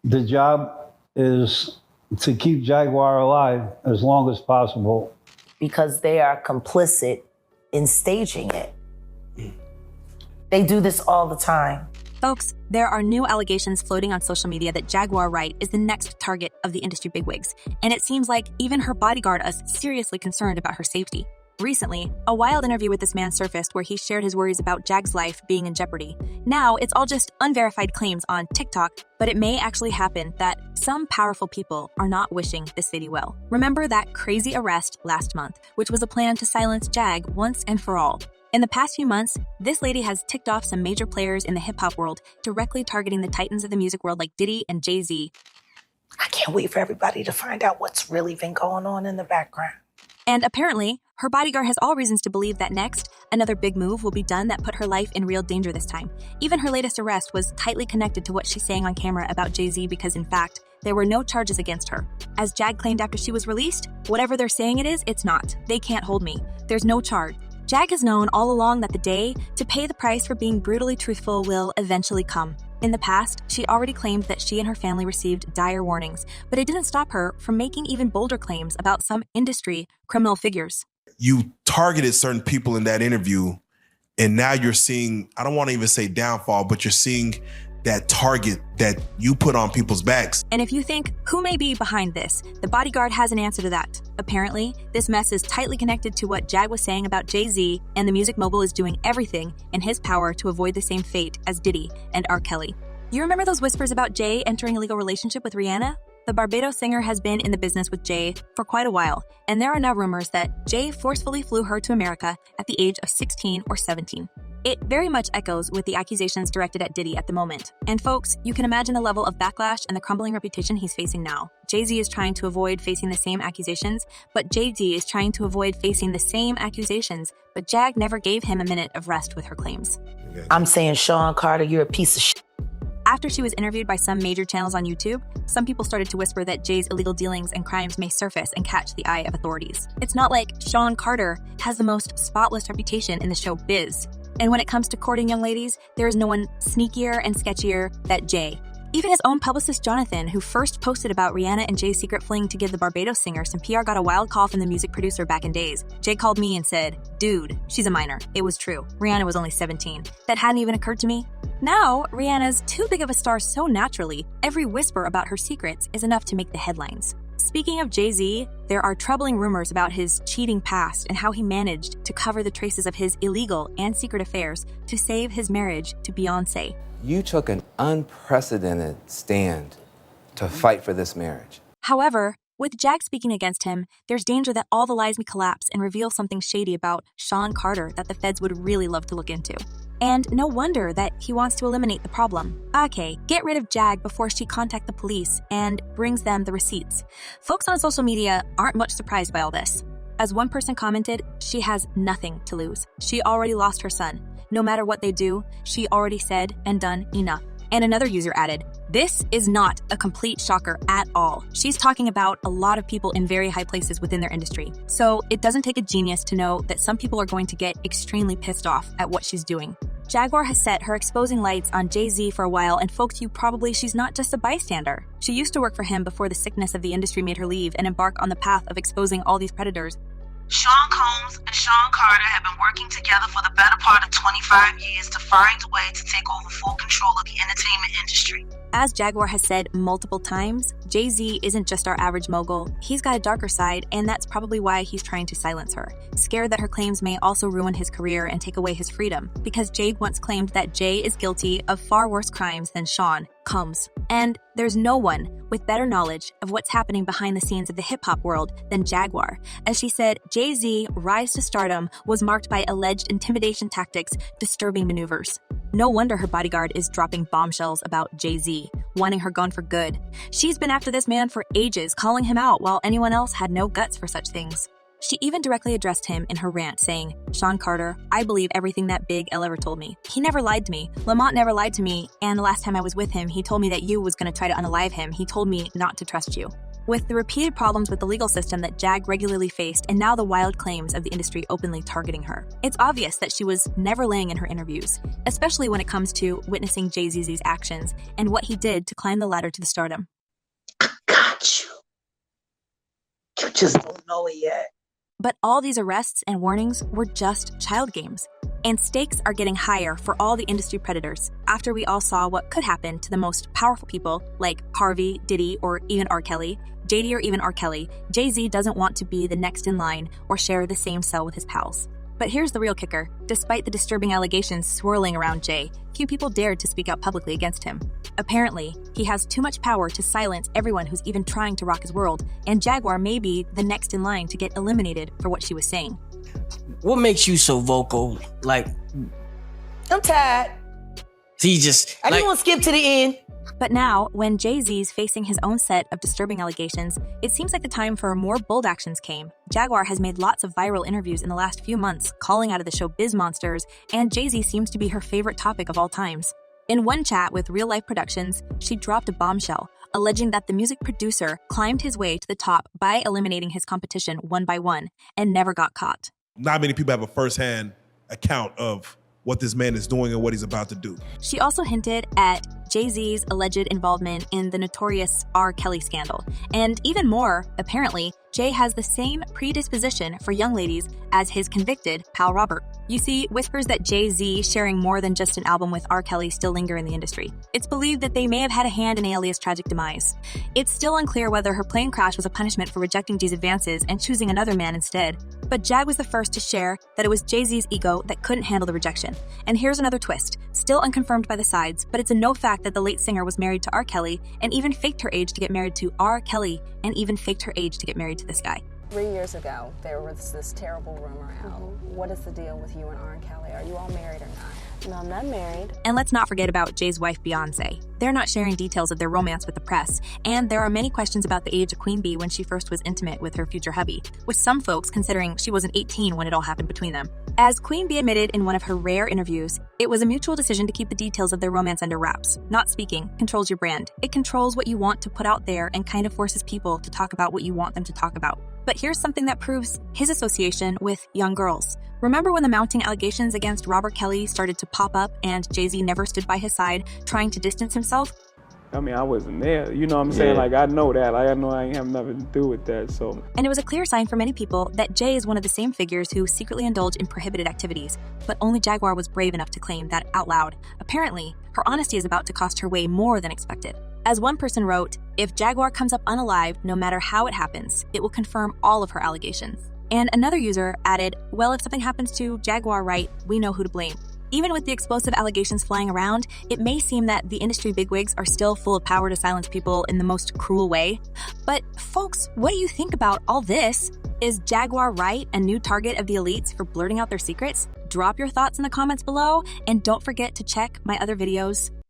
The job is to keep Jaguar alive as long as possible. Because they are complicit in staging it. They do this all the time. Folks, there are new allegations floating on social media that Jaguar Wright is the next target of the industry bigwigs, and it seems like even her bodyguard is seriously concerned about her safety. Recently, a wild interview with this man surfaced where he shared his worries about Jag's life being in jeopardy. Now, it's all just unverified claims on TikTok, but it may actually happen that some powerful people are not wishing this lady well. Remember that crazy arrest last month, which was a plan to silence Jag once and for all. In the past few months, this lady has ticked off some major players in the hip-hop world, directly targeting the titans of the music world like Diddy and Jay-Z. I can't wait for everybody to find out what's really been going on in the background. And apparently, her bodyguard has all reasons to believe that next, another big move will be done that put her life in real danger this time. Even her latest arrest was tightly connected to what she's saying on camera about Jay-Z because, in fact, there were no charges against her. As Jag claimed after she was released, whatever they're saying it is, it's not. They can't hold me. There's no charge. Jag has known all along that the day to pay the price for being brutally truthful will eventually come. In the past, she already claimed that she and her family received dire warnings, but it didn't stop her from making even bolder claims about some industry criminal figures. You targeted certain people in that interview, and now you're seeing, I don't want to even say downfall, but you're seeing that target that you put on people's backs. And if you think, who may be behind this? The bodyguard has an answer to that. Apparently, this mess is tightly connected to what Jag was saying about Jay-Z, and the music mogul is doing everything in his power to avoid the same fate as Diddy and R. Kelly. You remember those whispers about Jay entering a legal relationship with Rihanna? The Barbados singer has been in the business with Jay for quite a while, and there are now rumors that Jay forcefully flew her to America at the age of 16 or 17. It very much echoes with the accusations directed at Diddy at the moment. And folks, you can imagine the level of backlash and the crumbling reputation he's facing now. Jay-Z is trying to avoid facing the same accusations, but Jay-Z is trying to avoid facing the same accusations, but Jag never gave him a minute of rest with her claims. I'm saying, Sean Carter, you're a piece of shit. After she was interviewed by some major channels on YouTube, some people started to whisper that Jay's illegal dealings and crimes may surface and catch the eye of authorities. It's not like Sean Carter has the most spotless reputation in the show biz. And when it comes to courting young ladies, there is no one sneakier and sketchier than Jay. Even his own publicist Jonathan, who first posted about Rihanna and Jay's secret fling to give the Barbados singer some PR, got a wild call from the music producer back in days. Jay called me and said, "Dude, she's a minor." It was true. Rihanna was only 17. That hadn't even occurred to me. Now, Rihanna's too big of a star so naturally, every whisper about her secrets is enough to make the headlines. Speaking of Jay-Z, there are troubling rumors about his cheating past and how he managed to cover the traces of his illegal and secret affairs to save his marriage to Beyonce. You took an unprecedented stand to fight for this marriage. However, with Jag speaking against him, there's danger that all the lies may collapse and reveal something shady about Sean Carter that the feds would really love to look into. And no wonder that he wants to eliminate the problem. Okay, get rid of Jag before she contacts the police and brings them the receipts. Folks on social media aren't much surprised by all this. As one person commented, she has nothing to lose. She already lost her son. No matter what they do, she already said and done enough. And another user added, "This is not a complete shocker at all." She's talking about a lot of people in very high places within their industry. So it doesn't take a genius to know that some people are going to get extremely pissed off at what she's doing. Jaguar has set her exposing lights on Jay-Z for a while, and folks, she's not just a bystander. She used to work for him before the sickness of the industry made her leave and embark on the path of exposing all these predators. Sean Combs and Sean Carter have been working together for the better part of 25 years to find a way to take over full control of the entertainment industry. As Jaguar has said multiple times, Jay-Z isn't just our average mogul. He's got a darker side, and that's probably why he's trying to silence her, scared that her claims may also ruin his career and take away his freedom, because Jay once claimed that Jay is guilty of far worse crimes than Sean Combs. And there's no one with better knowledge of what's happening behind the scenes of the hip-hop world than Jaguar. As she said, Jay-Z rise to stardom was marked by alleged intimidation tactics, disturbing maneuvers. No wonder her bodyguard is dropping bombshells about Jay-Z, wanting her gone for good. She's been after this man for ages, calling him out while anyone else had no guts for such things. She even directly addressed him in her rant, saying, "Sean Carter, I believe everything that Big L ever told me. He never lied to me. Lamont never lied to me, and the last time I was with him, he told me that you was going to try to unalive him. He told me not to trust you." With the repeated problems with the legal system that Jag regularly faced and now the wild claims of the industry openly targeting her, it's obvious that she was never laying in her interviews, especially when it comes to witnessing Jay-Z's actions and what he did to climb the ladder to the stardom. I got you. You just don't know it yet. But all these arrests and warnings were just child games. And stakes are getting higher for all the industry predators after we all saw what could happen to the most powerful people like Harvey, Diddy, or even R. Kelly, JD or even R. Kelly. Jay-Z doesn't want to be the next in line or share the same cell with his pals. But here's the real kicker. Despite the disturbing allegations swirling around Jay, few people dared to speak out publicly against him. Apparently, he has too much power to silence everyone who's even trying to rock his world, and Jaguar may be the next in line to get eliminated for what she was saying. What makes you so vocal? Like, I'm tired. he just I like, just want to skip to the end. But now, when Jay-Z's facing his own set of disturbing allegations, it seems like the time for more bold actions came. Jaguar has made lots of viral interviews in the last few months, calling out of the show biz monsters, and Jay-Z seems to be her favorite topic of all times. In one chat with Real Life Productions, she dropped a bombshell, alleging that the music producer climbed his way to the top by eliminating his competition one by one and never got caught. Not many people have a firsthand account of what this man is doing and what he's about to do. She also hinted at Jay-Z's alleged involvement in the notorious R. Kelly scandal. And even more, apparently, Jay has the same predisposition for young ladies as his convicted pal Robert. You see, whispers that Jay-Z sharing more than just an album with R. Kelly still linger in the industry. It's believed that they may have had a hand in Aaliyah's tragic demise. It's still unclear whether her plane crash was a punishment for rejecting Jay's advances and choosing another man instead. But Jag was the first to share that it was Jay-Z's ego that couldn't handle the rejection. And here's another twist, still unconfirmed by the sides, but it's a no fact that the late singer was married to R. Kelly and even faked her age to get married to R. Kelly and even faked her age to get married to this guy. 3 years ago, there was this terrible rumor out. What is the deal with you and R. Kelly? Are you all married or not? No, I'm not married. And let's not forget about Jay's wife, Beyonce. They're not sharing details of their romance with the press, and there are many questions about the age of Queen Bee when she first was intimate with her future hubby, with some folks considering she wasn't 18 when it all happened between them. As Queen Bee admitted in one of her rare interviews, it was a mutual decision to keep the details of their romance under wraps. Not speaking controls your brand. It controls what you want to put out there and kind of forces people to talk about what you want them to talk about. But here's something that proves his association with young girls. Remember when the mounting allegations against Robert Kelly started to pop up and Jay-Z never stood by his side, trying to distance himself? I mean, I wasn't there. You know what I'm saying? Like, I know that. Like, I know I ain't have nothing to do with that, so. And it was a clear sign for many people that Jay is one of the same figures who secretly indulge in prohibited activities. But only Jaguar was brave enough to claim that out loud. Apparently, her honesty is about to cost her way more than expected. As one person wrote, if Jaguar comes up unalive, no matter how it happens, it will confirm all of her allegations. And another user added, well, if something happens to Jaguar Wright, we know who to blame. Even with the explosive allegations flying around, it may seem that the industry bigwigs are still full of power to silence people in the most cruel way. But folks, what do you think about all this? Is Jaguar Wright a new target of the elites for blurting out their secrets? Drop your thoughts in the comments below, and don't forget to check my other videos.